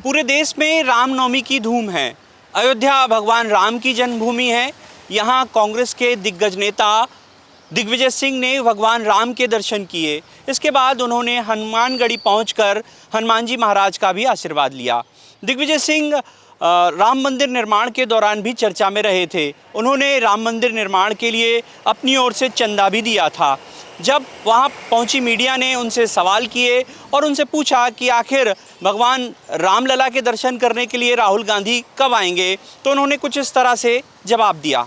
पूरे देश में रामनवमी की धूम है। अयोध्या भगवान राम की जन्मभूमि है। यहाँ कांग्रेस के दिग्गज नेता दिग्विजय सिंह ने भगवान राम के दर्शन किए। इसके बाद उन्होंने हनुमानगढ़ी पहुंचकर हनुमान जी महाराज का भी आशीर्वाद लिया। दिग्विजय सिंह राम मंदिर निर्माण के दौरान भी चर्चा में रहे थे। उन्होंने राम मंदिर निर्माण के लिए अपनी ओर से चंदा भी दिया था। जब वहां पहुंची मीडिया ने उनसे सवाल किए और उनसे पूछा कि आखिर भगवान रामलला के दर्शन करने के लिए राहुल गांधी कब आएंगे, तो उन्होंने कुछ इस तरह से जवाब दिया।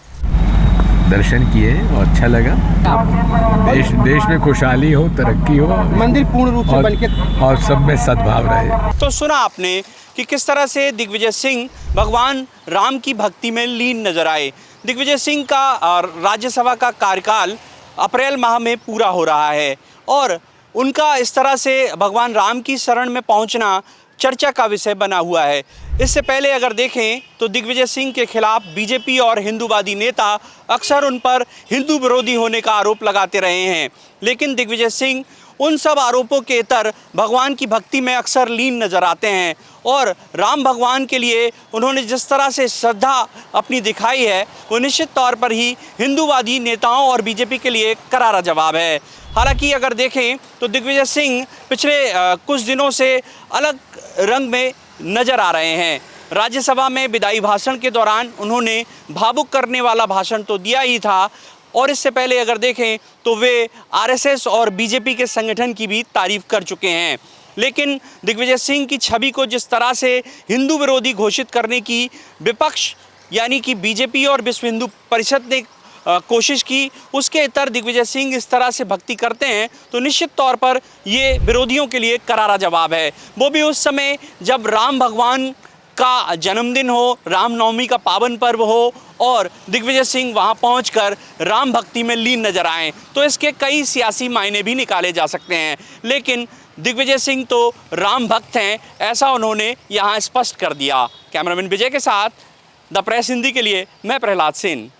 दर्शन किए और अच्छा लगा। देश में खुशहाली हो, तरक्की हो, मंदिर पूर्ण रूप से बनके और सब में सद्भाव रहे। तो सुना आपने कि किस तरह से दिग्विजय सिंह भगवान राम की भक्ति में लीन नजर आए। दिग्विजय सिंह का राज्यसभा का कार्यकाल अप्रैल माह में पूरा हो रहा है और उनका इस तरह से भगवान राम की शरण में पहुंचना चर्चा का विषय बना हुआ है। इससे पहले अगर देखें तो दिग्विजय सिंह के खिलाफ बीजेपी और हिंदूवादी नेता अक्सर उन पर हिंदू विरोधी होने का आरोप लगाते रहे हैं, लेकिन दिग्विजय सिंह उन सब आरोपों के इतर भगवान की भक्ति में अक्सर लीन नजर आते हैं और राम भगवान के लिए उन्होंने जिस तरह से श्रद्धा अपनी दिखाई है वो निश्चित तौर पर ही हिंदूवादी नेताओं और बीजेपी के लिए करारा जवाब है। हालांकि अगर देखें तो दिग्विजय सिंह पिछले कुछ दिनों से अलग रंग में नजर आ रहे हैं। राज्यसभा में विदाई भाषण के दौरान उन्होंने भावुक करने वाला भाषण तो दिया ही था और इससे पहले अगर देखें तो वे आरएसएस और बीजेपी के संगठन की भी तारीफ कर चुके हैं। लेकिन दिग्विजय सिंह की छवि को जिस तरह से हिंदू विरोधी घोषित करने की विपक्ष यानी कि बीजेपी और विश्व हिंदू परिषद ने कोशिश की, उसके इतर दिग्विजय सिंह इस तरह से भक्ति करते हैं तो निश्चित तौर पर ये विरोधियों के लिए करारा जवाब है। वो भी उस समय जब राम भगवान का जन्मदिन हो, रामनवमी का पावन पर्व हो और दिग्विजय सिंह वहां पहुंचकर राम भक्ति में लीन नजर आएं, तो इसके कई सियासी मायने भी निकाले जा सकते हैं। लेकिन दिग्विजय सिंह तो राम भक्त हैं, ऐसा उन्होंने यहां स्पष्ट कर दिया। कैमरामैन विजय के साथ द प्रेस हिंदी के लिए मैं प्रहलाद सेन।